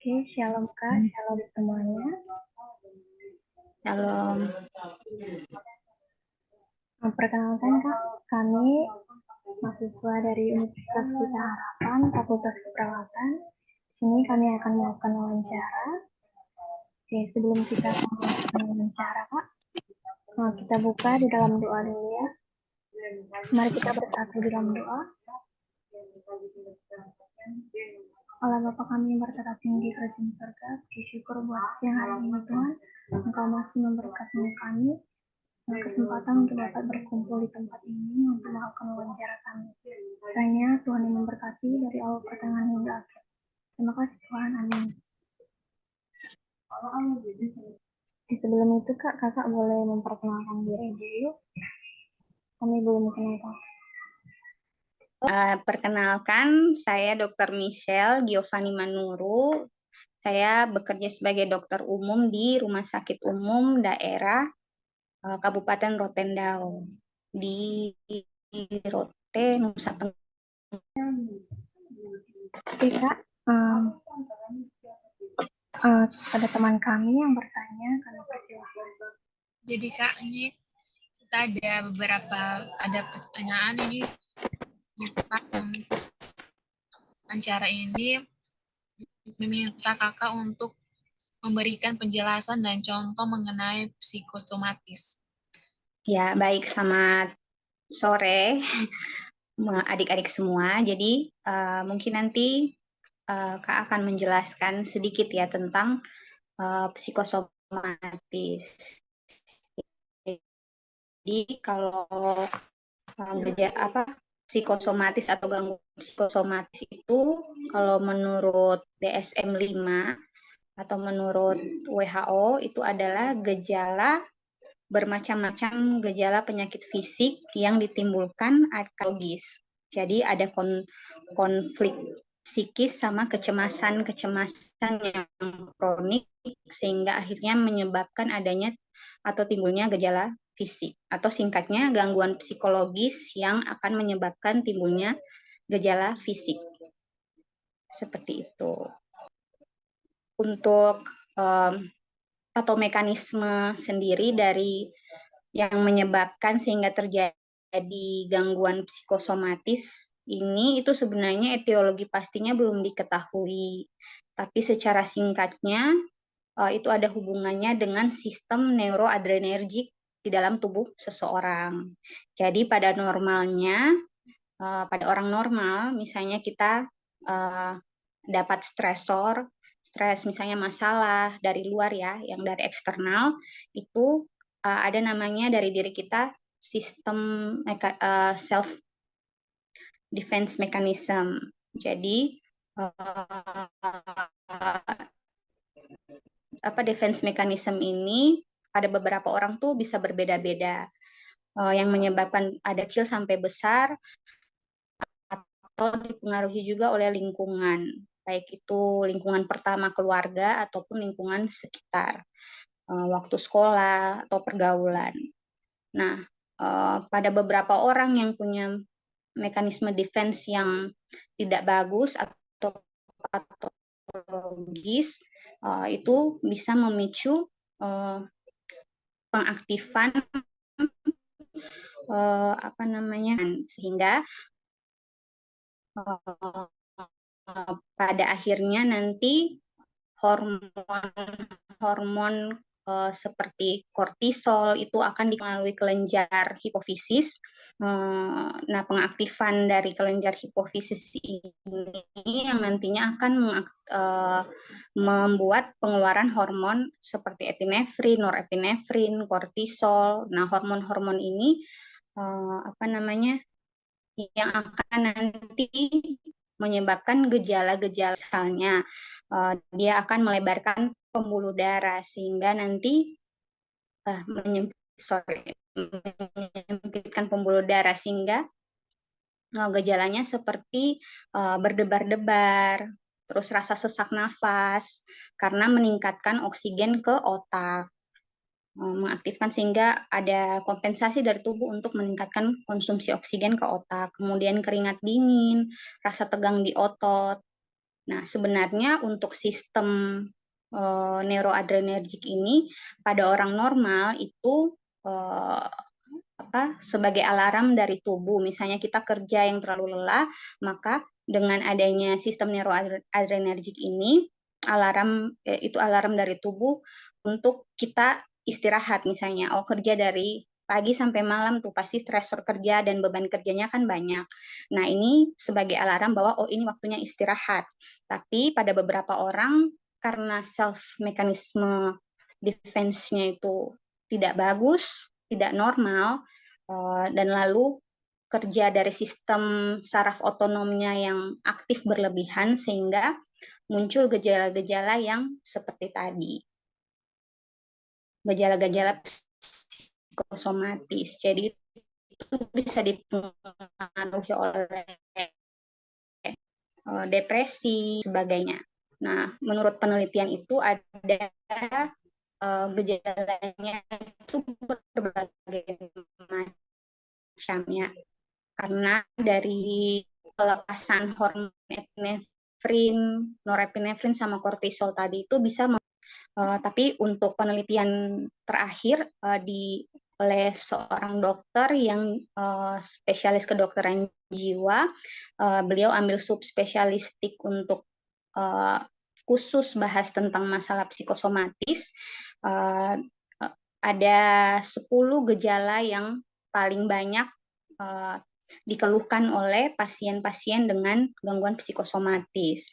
Oke, shalom Kak, shalom semuanya. Shalom. Perkenalkan Kak, kami mahasiswa dari Universitas Pelita Harapan, Fakultas Keperawatan. Di sini kami akan melakukan wawancara. Oke, sebelum kita melakukan wawancara Kak, kita buka di dalam doa dulu ya. Mari kita bersatu di dalam doa. Allah Bapa kami yang berterima tinggi kerajaan surga, bersyukur buat siang hari ini Tuhan, Engkau masih memberkati kami kesempatan untuk dapat berkumpul di tempat ini untuk melakukan wawancara kami. Kiranya Tuhan yang memberkati dari awal pertengahan hingga akhir. Terima kasih Tuhan, amin. Sebelum itu kakak boleh memperkenalkan diri dulu. Kami belum kenal Kak. Perkenalkan, saya Dr. Michelle Giovanni Manuru. Saya bekerja sebagai dokter umum di Rumah Sakit Umum Daerah Kabupaten Rotendao di Rote, Nusa Tenggara. Oke Kak, ada teman kami yang bertanya, kami persilahkan. Jadi Kak, ini kita ada pertanyaan ini wawancara ini meminta Kakak untuk memberikan penjelasan dan contoh mengenai psikosomatis. Ya, baik, selamat sore adik-adik semua. Jadi mungkin nanti Kak akan menjelaskan sedikit ya tentang psikosomatis. Jadi kalau psikosomatis atau gangguan psikosomatis itu kalau menurut DSM-5 atau menurut WHO itu adalah gejala bermacam-macam gejala penyakit fisik yang ditimbulkan psikologis. Jadi ada konflik psikis sama kecemasan yang kronik sehingga akhirnya menyebabkan adanya atau timbulnya gejala fisik atau singkatnya gangguan psikologis yang akan menyebabkan timbulnya gejala fisik. Seperti itu. Untuk atau mekanisme sendiri dari yang menyebabkan sehingga terjadi gangguan psikosomatis ini itu sebenarnya etiologi pastinya belum diketahui. Tapi secara singkatnya itu ada hubungannya dengan sistem neuroadrenergik di dalam tubuh seseorang. Jadi pada normalnya, pada orang normal, misalnya kita dapat stres misalnya masalah dari luar ya, yang dari eksternal, itu ada namanya dari diri kita sistem self defense mechanism. Jadi defense mechanism ini pada beberapa orang tuh bisa berbeda-beda, yang menyebabkan ada kecil sampai besar atau dipengaruhi juga oleh lingkungan, baik itu lingkungan pertama keluarga ataupun lingkungan sekitar, waktu sekolah atau pergaulan. Nah, pada beberapa orang yang punya mekanisme defense yang tidak bagus atau patologis, itu bisa memicu pengaktifan sehingga pada akhirnya nanti hormon seperti kortisol itu akan melalui kelenjar hipofisis. Nah, pengaktifan dari kelenjar hipofisis ini yang nantinya akan membuat pengeluaran hormon seperti epinefrin, norepinefrin, kortisol. Nah, hormon-hormon ini yang akan nanti menyebabkan gejala-gejala, misalnya dia akan melebarkan pembuluh darah sehingga nanti menyempitkan pembuluh darah sehingga gejalanya seperti berdebar-debar, terus rasa sesak nafas karena meningkatkan oksigen ke otak, mengaktifkan sehingga ada kompensasi dari tubuh untuk meningkatkan konsumsi oksigen ke otak, kemudian keringat dingin, rasa tegang di otot. Nah, sebenarnya untuk sistem neuroadrenergic ini pada orang normal itu sebagai alarm dari tubuh. Misalnya kita kerja yang terlalu lelah, maka dengan adanya sistem neuroadrenergic ini itu alarm dari tubuh untuk kita istirahat. Misalnya kerja dari pagi sampai malam tuh pasti stresor kerja dan beban kerjanya kan banyak. Nah, ini sebagai alarm bahwa ini waktunya istirahat. Tapi pada beberapa orang karena self mekanisme defense-nya itu tidak bagus, tidak normal, dan lalu kerja dari sistem saraf otonomnya yang aktif berlebihan sehingga muncul gejala-gejala yang seperti tadi. Gejala-gejala psikosomatis. Jadi itu bisa dipengaruhi oleh depresi, sebagainya. Nah, menurut penelitian itu ada gejalanya itu berbagai macamnya. Karena dari pelepasan hormon epinefrin, norepinefrin sama kortisol tadi itu bisa tapi untuk penelitian terakhir oleh seorang dokter yang spesialis kedokteran jiwa, beliau ambil subspesialistik untuk khusus bahas tentang masalah psikosomatis. Ada 10 gejala yang paling banyak dikeluhkan oleh pasien-pasien dengan gangguan psikosomatis.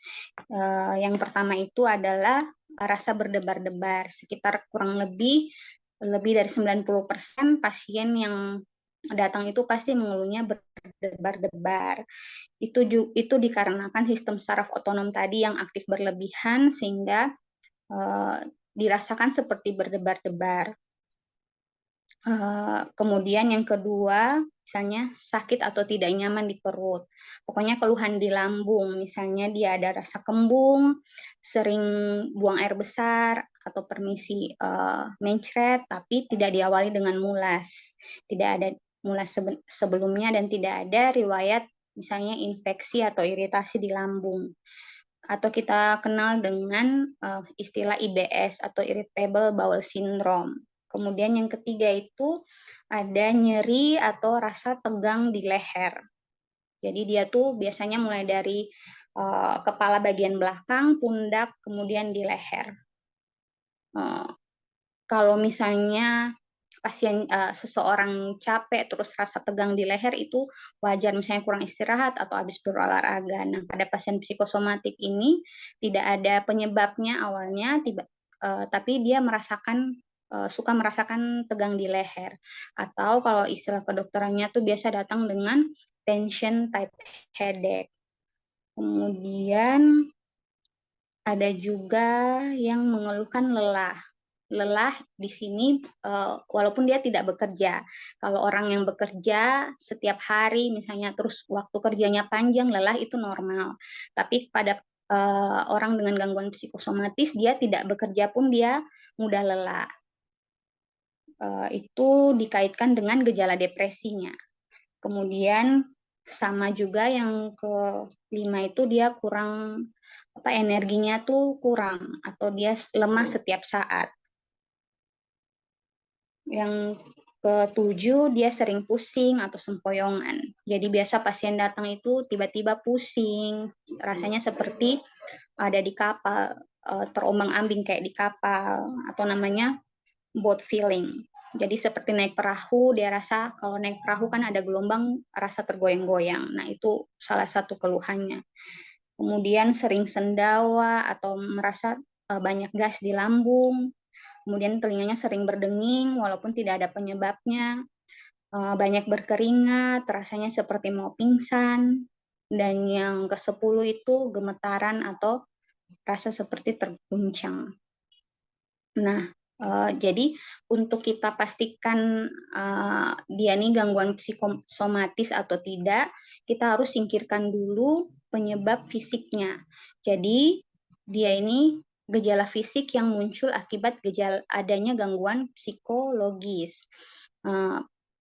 Yang pertama itu adalah rasa berdebar-debar. Sekitar kurang lebih dari 90% pasien yang datang itu pasti mengeluhnya berdebar-debar. Itu dikarenakan sistem saraf otonom tadi yang aktif berlebihan sehingga dirasakan seperti berdebar-debar. Kemudian yang kedua, misalnya sakit atau tidak nyaman di perut. Pokoknya keluhan di lambung, misalnya dia ada rasa kembung, sering buang air besar, atau permisi mencret, tapi tidak diawali dengan mulas. Tidak ada mulas sebelumnya dan tidak ada riwayat misalnya infeksi atau iritasi di lambung. Atau kita kenal dengan istilah IBS atau Irritable Bowel Syndrome. Kemudian yang ketiga itu ada nyeri atau rasa tegang di leher. Jadi dia tuh biasanya mulai dari kepala bagian belakang, pundak, kemudian di leher. Kalau misalnya seseorang capek terus rasa tegang di leher itu wajar, misalnya kurang istirahat atau habis berolahraga. Nah, pada pasien psikosomatik ini tidak ada penyebabnya awalnya, tapi dia suka merasakan tegang di leher. Atau kalau istilah kedokterannya tuh biasa datang dengan tension type headache. Kemudian ada juga yang mengeluhkan lelah. Lelah di sini walaupun dia tidak bekerja. Kalau orang yang bekerja setiap hari misalnya terus waktu kerjanya panjang, lelah itu normal. Tapi pada orang dengan gangguan psikosomatis dia tidak bekerja pun dia mudah lelah. Itu dikaitkan dengan gejala depresinya. Kemudian sama juga yang kelima itu dia kurang energinya tuh kurang atau dia lemah setiap saat. Yang ketujuh dia sering pusing atau sempoyongan. Jadi biasa pasien datang itu tiba-tiba pusing, rasanya seperti ada di kapal, terombang-ambing kayak di kapal, atau namanya boat feeling. Jadi seperti naik perahu, dia rasa kalau naik perahu kan ada gelombang, rasa tergoyang-goyang. Nah, itu salah satu keluhannya. Kemudian sering sendawa atau merasa banyak gas di lambung. Kemudian telinganya sering berdenging walaupun tidak ada penyebabnya. Banyak berkeringat, rasanya seperti mau pingsan. Dan yang ke-10 itu gemetaran atau rasa seperti terguncang. Nah, jadi untuk kita pastikan dia nih gangguan psikosomatis atau tidak, kita harus singkirkan dulu penyebab fisiknya. Jadi dia ini gejala fisik yang muncul akibat adanya gangguan psikologis.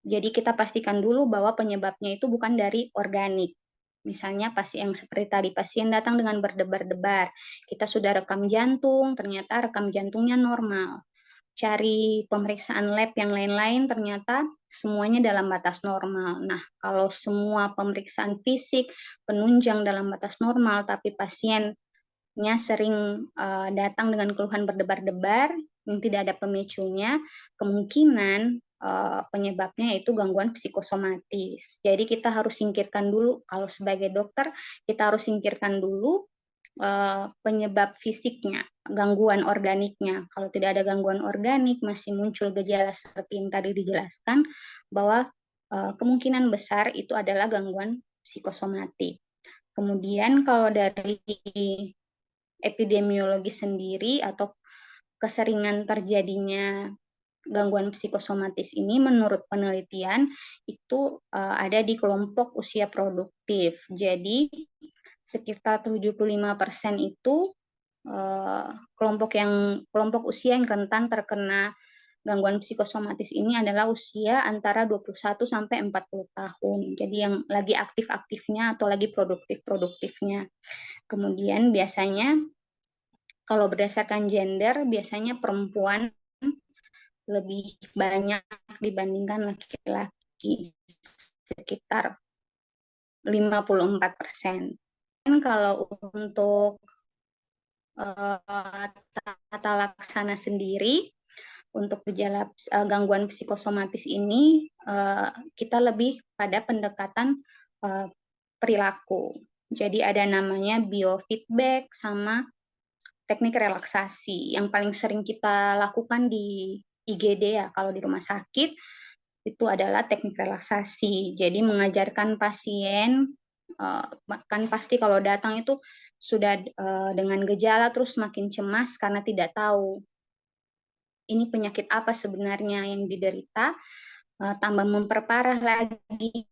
Jadi kita pastikan dulu bahwa penyebabnya itu bukan dari organik. Misalnya pasien yang seperti tadi, pasien datang dengan berdebar-debar. Kita sudah rekam jantung, ternyata rekam jantungnya normal. Cari pemeriksaan lab yang lain-lain, ternyata semuanya dalam batas normal. Nah, kalau semua pemeriksaan fisik penunjang dalam batas normal, tapi pasiennya sering datang dengan keluhan berdebar-debar yang tidak ada pemicunya, kemungkinan penyebabnya itu gangguan psikosomatis. Jadi kita harus singkirkan dulu, kalau sebagai dokter, kita harus singkirkan dulu penyebab fisiknya, gangguan organiknya. Kalau tidak ada gangguan organik, masih muncul gejala seperti yang tadi dijelaskan, bahwa kemungkinan besar itu adalah gangguan psikosomatik. Kemudian kalau dari epidemiologi sendiri atau keseringan terjadinya gangguan psikosomatis ini menurut penelitian itu ada di kelompok usia produktif. Jadi sekitar 75% itu kelompok usia yang rentan terkena gangguan psikosomatis ini adalah usia antara 21 sampai 40 tahun. Jadi yang lagi aktif-aktifnya atau lagi produktif-produktifnya. Kemudian biasanya kalau berdasarkan gender, biasanya perempuan lebih banyak dibandingkan laki-laki, sekitar 54%. Dan kalau untuk tata laksana sendiri, untuk gejala gangguan psikosomatis ini, kita lebih pada pendekatan perilaku. Jadi ada namanya biofeedback sama teknik relaksasi. Yang paling sering kita lakukan di IGD ya, kalau di rumah sakit, itu adalah teknik relaksasi. Jadi mengajarkan pasien, kan pasti kalau datang itu sudah dengan gejala terus makin cemas karena tidak tahu ini penyakit apa sebenarnya yang diderita, tambah memperparah lagi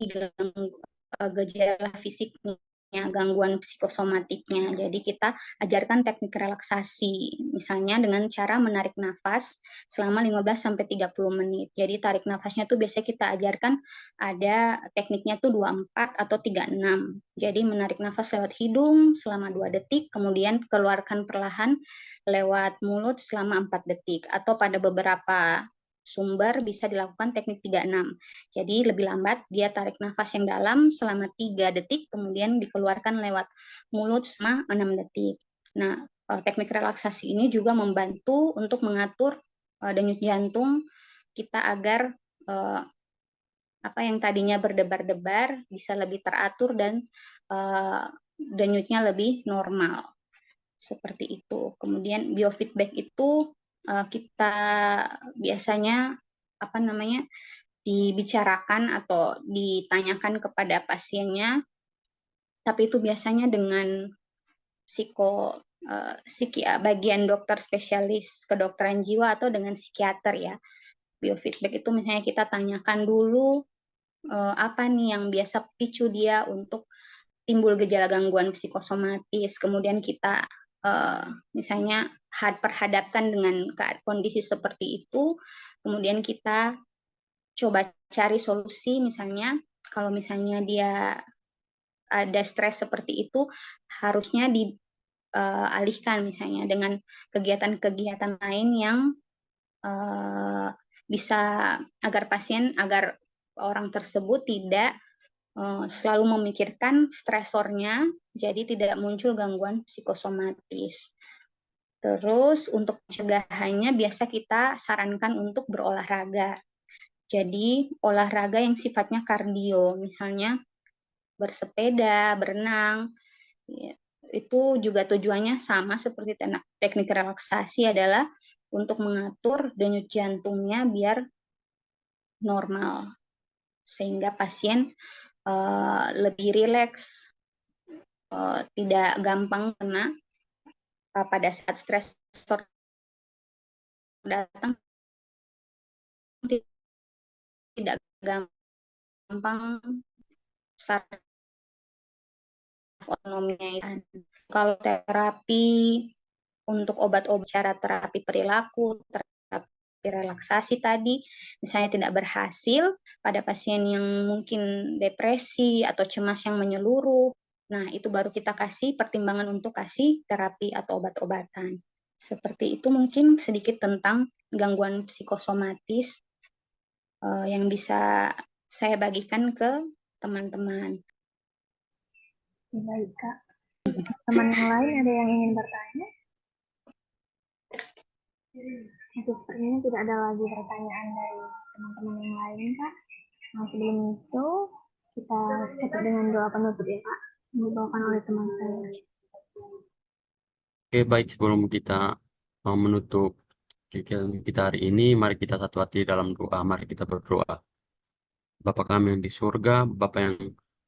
gejala fisiknya, gangguan psikosomatiknya. Jadi kita ajarkan teknik relaksasi, misalnya dengan cara menarik nafas selama 15-30 menit. Jadi tarik nafasnya tuh biasanya kita ajarkan ada tekniknya tuh 24 atau 36. Jadi menarik nafas lewat hidung selama 2 detik, kemudian keluarkan perlahan lewat mulut selama 4 detik. Atau pada beberapa sumber bisa dilakukan teknik 36. Jadi lebih lambat, dia tarik nafas yang dalam selama 3 detik, kemudian dikeluarkan lewat mulut selama 6 detik. Nah, teknik relaksasi ini juga membantu untuk mengatur denyut jantung kita agar apa yang tadinya berdebar-debar bisa lebih teratur dan denyutnya lebih normal. Seperti itu. Kemudian biofeedback itu kita biasanya dibicarakan atau ditanyakan kepada pasiennya, tapi itu biasanya dengan bagian dokter spesialis kedokteran jiwa atau dengan psikiater ya. Biofeedback itu misalnya kita tanyakan dulu apa nih yang biasa picu dia untuk timbul gejala gangguan psikosomatis, kemudian kita misalnya perhadapkan dengan kondisi seperti itu, kemudian kita coba cari solusi. Misalnya kalau misalnya dia ada stres seperti itu, harusnya dialihkan misalnya dengan kegiatan-kegiatan lain yang bisa agar orang tersebut tidak selalu memikirkan stresornya, jadi tidak muncul gangguan psikosomatis. Terus untuk pencegahannya biasa kita sarankan untuk berolahraga. Jadi olahraga yang sifatnya kardio, misalnya bersepeda, berenang, itu juga tujuannya sama seperti teknik relaksasi, adalah untuk mengatur denyut jantungnya biar normal, sehingga pasien lebih rileks, tidak gampang kena pada saat stresor datang, tidak gampang saraf otonominya. Kalau terapi untuk obat-obat, cara terapi perilaku, terapi relaksasi tadi, misalnya tidak berhasil pada pasien yang mungkin depresi atau cemas yang menyeluruh, Nah, itu baru kita kasih pertimbangan untuk kasih terapi atau obat-obatan. Seperti itu mungkin sedikit tentang gangguan psikosomatis yang bisa saya bagikan ke teman-teman. Baik, Kak. Teman yang lain ada yang ingin bertanya? Oke, sepertinya tidak ada lagi pertanyaan dari teman-teman yang lain, Kak. Nah, sebelum itu, kita tutup dengan doa penutup ya, Kak. Yang dibawakan oleh teman saya. Oke, baik, sebelum kita menutup kegiatan kita hari ini, mari kita satu hati dalam doa. Mari kita berdoa. Bapa kami yang di surga, Bapa yang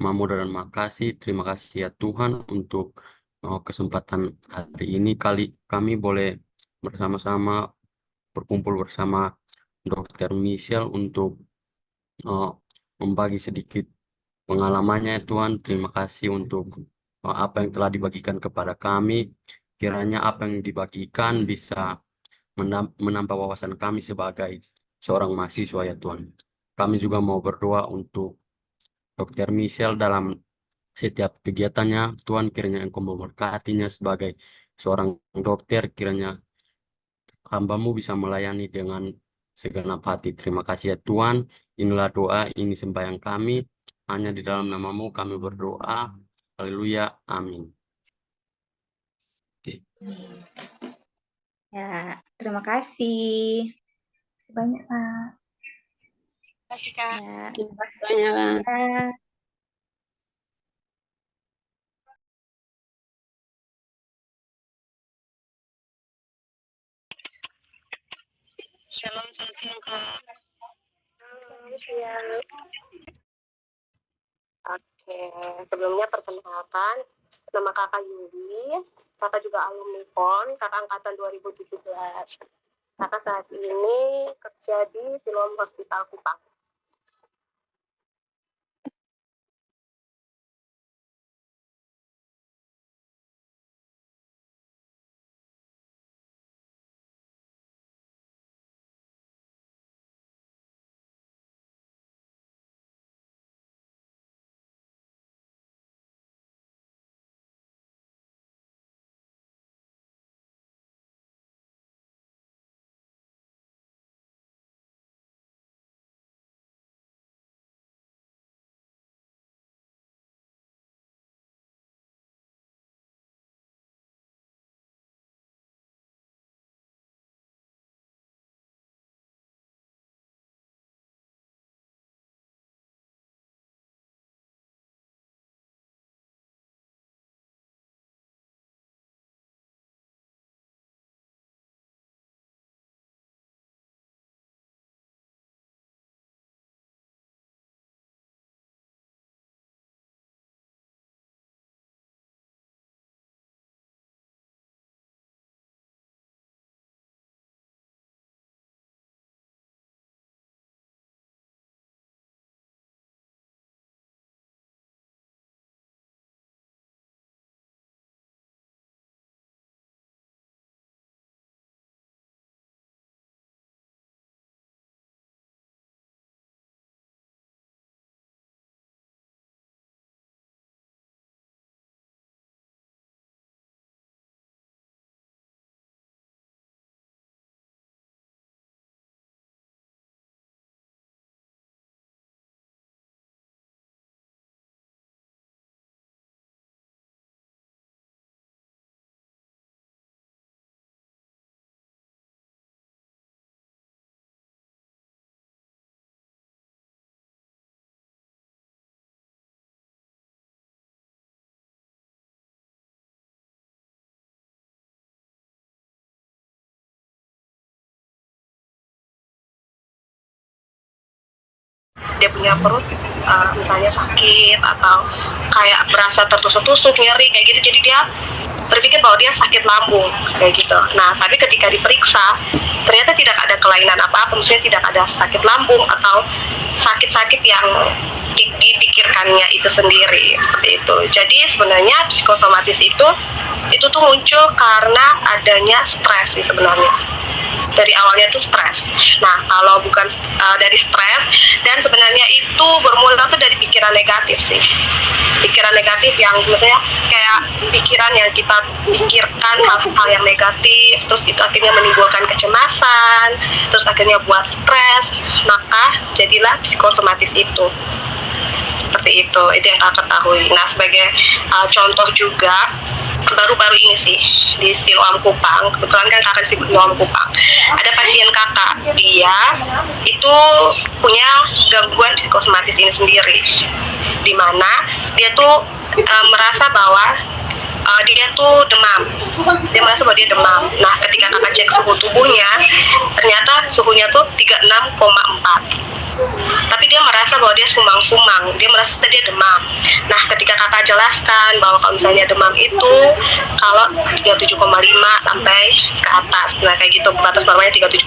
Maha Mudah dan Maha Kasih, terima kasih ya Tuhan untuk kesempatan hari ini kami boleh bersama-sama berkumpul bersama Dr. Michelle untuk membagi sedikit pengalamannya ya Tuhan. Terima kasih untuk apa yang telah dibagikan kepada kami. Kiranya apa yang dibagikan bisa menambah wawasan kami sebagai seorang mahasiswa ya Tuhan. Kami juga mau berdoa untuk Dr. Michelle dalam setiap kegiatannya. Tuhan, kiranya Engkau memberkatinya sebagai seorang dokter. Kiranya hamba-Mu bisa melayani dengan segenap hati. Terima kasih ya Tuhan. Inilah doa, ini sembahyang kami. Hanya di dalam nama-Mu kami berdoa. Haleluya. Amin. Oke. Ya, terima kasih. Banyak, Kak. Terima kasih, Kak. Ya, Terima kasih banyak. ya. Shalom, selamat siang Kak. Oke, sebelumnya perkenalkan, nama kakak Yuli, kakak juga alumni PON, kakak angkatan 2017. Kakak saat ini kerja di Siloam Hospital Kupang. Dia punya perut misalnya sakit atau kayak berasa tertusuk-tusuk, nyeri kayak gitu, jadi dia berpikir bahwa dia sakit lambung kayak gitu. Nah, tapi ketika diperiksa ternyata tidak ada kelainan apa-apa, maksudnya tidak ada sakit lambung atau sakit-sakit yang dipikirkannya itu sendiri seperti itu. Jadi sebenarnya psikosomatis itu tuh muncul karena adanya stres sih sebenarnya. Dari awalnya itu stres. Nah, kalau bukan dari stres, dan sebenarnya itu bermula tuh dari pikiran pikiran negatif sih, pikiran negatif yang misalnya kayak pikiran yang kita pikirkan hal-hal yang negatif, terus itu akhirnya menimbulkan kecemasan, terus akhirnya buat stres, maka jadilah psikosomatis itu. Seperti itu yang kakak ketahui. Nah, sebagai contoh juga baru-baru ini sih di Siloam Kupang, kebetulan kan kakak di Siloam Kupang, ada pasien kakak, dia itu punya gangguan psikosomatis ini sendiri, di mana dia tuh merasa bahwa dia tuh demam, dia merasa bahwa dia demam. Nah, ketika kakak cek suhu tubuhnya, ternyata suhunya tuh 36,4. Tapi dia merasa bahwa dia sumang-sumang, dia merasa dia demam. Nah, ketika kakak jelaskan bahwa kalau misalnya demam itu kalau 37,5 sampai ke atas, nah kayak gitu, batas normalnya 37,5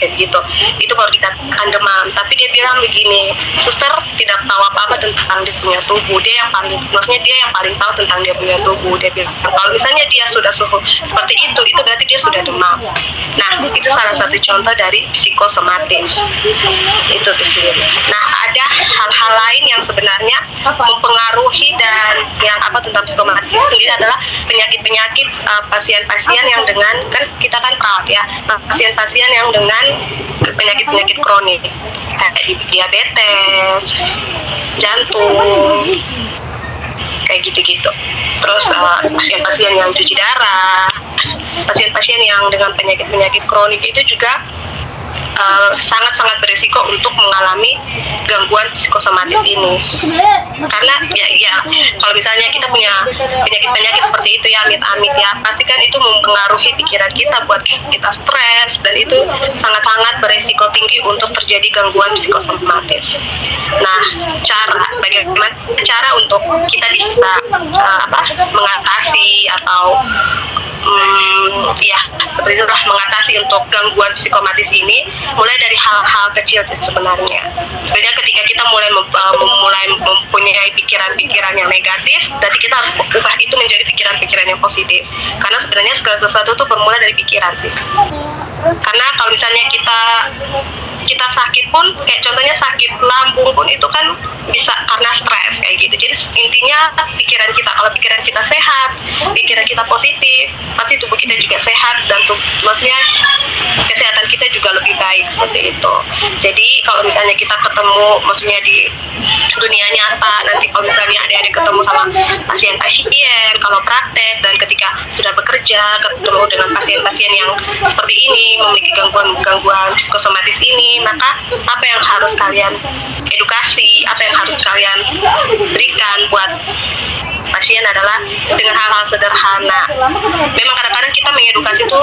kayak gitu, itu baru dikatakan demam. Tapi dia bilang begini, suster tidak tahu apa-apa tentang dia punya tubuh, dia yang paling, maksudnya dia yang paling tahu tentang dia punya tubuh. Dia bilang kalau misalnya dia sudah suhu seperti itu berarti dia sudah demam. Nah, itu salah satu contoh dari psikosomatis itu sendiri. Nah, ada hal-hal lain yang sebenarnya mempengaruhi dan yang tentang psikosomatis sendiri adalah penyakit-penyakit pasien-pasien yang dengan, kan kita kan perawat ya, pasien-pasien yang dengan penyakit-penyakit kronik kayak diabetes, jantung, kayak gitu-gitu. Terus pasien-pasien yang cuci darah, pasien-pasien yang dengan penyakit-penyakit kronik itu juga sangat-sangat berisiko untuk mengalami gangguan psikosomatis ini. Karena ya kalau misalnya kita punya penyakit-penyakit seperti itu ya, amit-amit ya, pasti kan itu mempengaruhi pikiran kita, buat kita stres, dan itu sangat-sangat berisiko tinggi untuk terjadi gangguan psikosomatis. Nah, bagaimana cara untuk kita bisa mengatasi atau mengatasi untuk gangguan psikosomatis ini, mulai dari hal-hal kecil sebenarnya. Sebenarnya ketika kita mulai mempunyai pikiran-pikiran yang negatif, berarti kita harus ubah itu menjadi pikiran-pikiran yang positif. Karena sebenarnya segala sesuatu itu bermula dari pikiran sih. Karena kalau misalnya kita sakit pun, kayak contohnya sakit lambung pun itu kan bisa karena stres kayak gitu. Jadi intinya pikiran kita, kalau pikiran kita sehat, pikiran kita positif, pasti tubuh kita juga sehat, dan maksudnya kesehatan kita juga lebih baik, seperti itu. Jadi kalau misalnya kita ketemu, maksudnya di dunia nyata, nanti kalau misalnya adik-adik ketemu sama pasien-pasien, kalau praktek, dan ketika sudah bekerja ketemu dengan pasien-pasien yang seperti ini, memiliki gangguan psikosomatis ini, maka apa yang harus kalian edukasi, apa yang harus kalian berikan buat pasien adalah dengan hal-hal sederhana. Memang kadang-kadang kita mengedukasi itu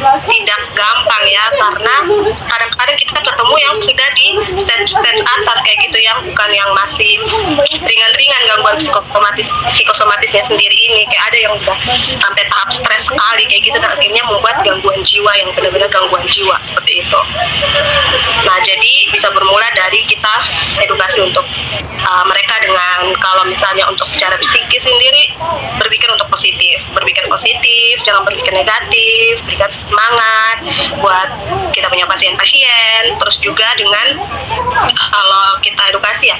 tidak gampang ya, karena kadang-kadang kita ketemu yang sudah di stage atas kayak gitu, yang bukan yang masih ringan-ringan gangguan psikosomatisnya sendiri ini, kayak ada yang udah sampai tahap stres sekali kayak gitu, dan akhirnya membuat gangguan jiwa yang benar-benar gangguan jiwa seperti itu. Nah, jadi bisa bermula dari kita edukasi untuk mereka dengan, kalau misalnya untuk secara psikis sendiri, berpikir untuk positif, jangan berpikir negatif, berikan semangat buat kita punya pasien-pasien. Terus juga dengan kalau kita edukasi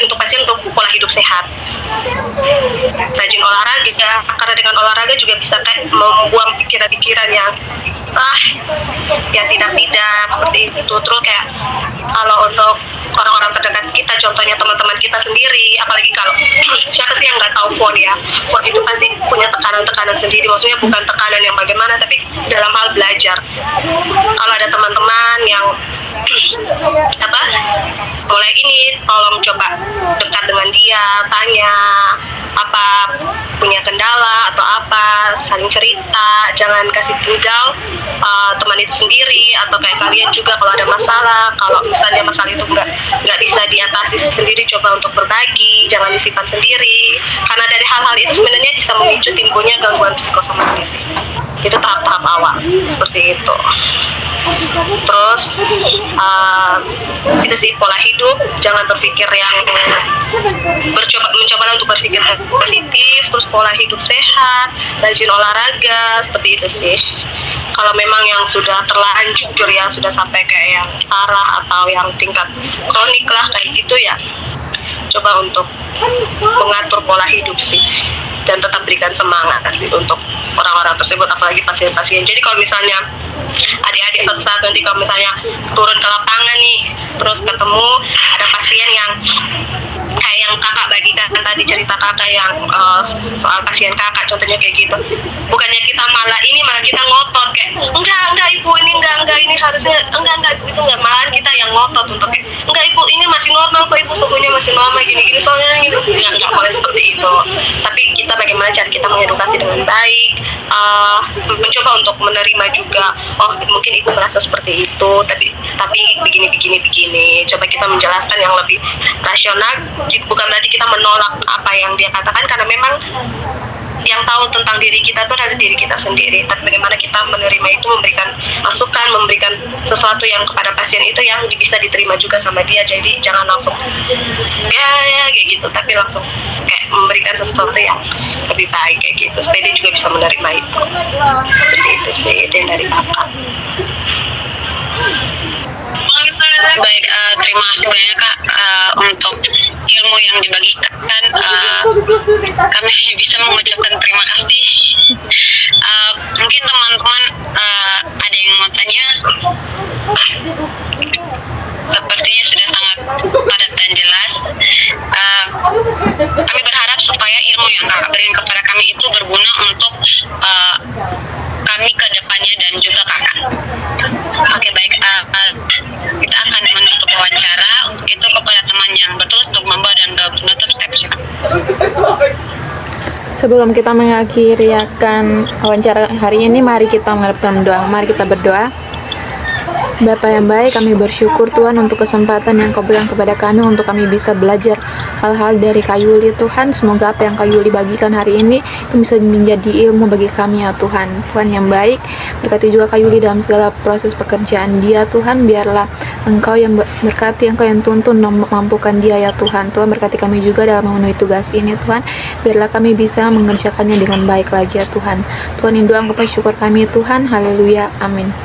untuk pasien untuk pola hidup sehat, rajin olahraga, karena dengan olahraga juga bisa membuang pikiran-pikiran yang tidak seperti itu. Terus kayak kalau untuk orang-orang terdekat kita, contohnya teman-teman kita sendiri, apalagi kalau siapa sih yang nggak tahu phone ya, phone itu pasti punya tekanan-tekanan sendiri, maksudnya bukan tekanan yang bagaimana, tapi dalam hal belajar. Kalau ada teman-teman yang mulai ini, tolong coba dekat dengan dia, tanya apa punya kendala atau apa, saling cerita, jangan kasih tinggal teman itu sendiri, atau kayak kalian juga kalau ada masalah, kalau misalnya masalah itu nggak bisa diatasi sendiri, coba untuk berbagi, jangan disimpan sendiri, karena dari hal-hal itu sebenarnya bisa memicu timbulnya gangguan psikosomatis. Itu tahap-tahap awal seperti itu. Terus itu sih pola hidup, jangan berpikir yang mencoba untuk berpikir positif, terus pola hidup sehat, rajin olahraga, seperti itu sih. Kalau memang yang sudah terlanjur ya, sudah sampai kayak yang parah atau yang tingkat kronik lah kayak gitu ya, coba untuk mengatur pola hidup sih, dan tetap berikan semangat sih untuk orang-orang tersebut, apalagi pasien-pasien. Jadi kalau misalnya adik-adik suatu saat nanti kalau misalnya turun ke lapangan nih, terus ketemu ada pasien yang kayak yang kakak bagikan tadi, cerita kakak yang soal pasien kakak contohnya kayak gitu, bukannya kita malah kita ngotot kayak enggak ibu ini enggak ini harusnya enggak ibu itu enggak, malahan kita yang ngotot untuk kayak enggak ibu ini masih normal kok ibu, suhunya masih normal gini soalnya gitu. Enggak boleh seperti itu, tapi kita bagaimana cara kita mengedukasi dengan baik, mencoba untuk menerima juga, oh mungkin ibu merasa seperti itu, tapi begini, coba kita menjelaskan yang lebih rasional, bukan berarti kita menolak apa yang dia katakan, karena memang yang tahu tentang diri kita itu adalah diri kita sendiri, tapi bagaimana kita menerima itu, memberikan masukan, memberikan sesuatu yang kepada pasien itu yang bisa diterima juga sama dia. Jadi jangan langsung ya kayak gitu, tapi langsung kayak memberikan sesuatu yang lebih baik kayak gitu, supaya dia juga bisa menerima itu. Jadi itu sih, itu yang dari kakak. Baik, terima kasih banyak Kak untuk ilmu yang dibagikan. Kami hanya bisa mengucapkan terima kasih. Mungkin teman-teman ada yang mau tanya? Sepertinya sudah sangat padat dan jelas. Kami berharap supaya ilmu yang Kakak berikan kepada kami itu berguna untuk kami ke depannya dan juga Kakak. Oke, baik. Kita akan menutup wawancara. Untuk itu kepada teman yang bertugas untuk membawa dan menutup, saya persilakan. Sebelum kita mengakhiri akan wawancara hari ini, mari kita menghadapkan doa. Mari kita berdoa. Bapa yang baik, kami bersyukur Tuhan untuk kesempatan yang Kau berikan kepada kami untuk kami bisa belajar hal-hal dari Kak Yuli Tuhan. Semoga apa yang Kak Yuli bagikan hari ini itu bisa menjadi ilmu bagi kami ya Tuhan. Tuhan yang baik, berkati juga Kak Yuli dalam segala proses pekerjaan dia Tuhan. Biarlah Engkau yang berkati, Engkau yang tuntun mampukan dia ya Tuhan. Tuhan berkati kami juga dalam memenuhi tugas ini Tuhan. Biarlah kami bisa mengerjakannya dengan baik lagi ya Tuhan. Tuhan, ini doa Engkau, syukur kami Tuhan. Haleluya, amin.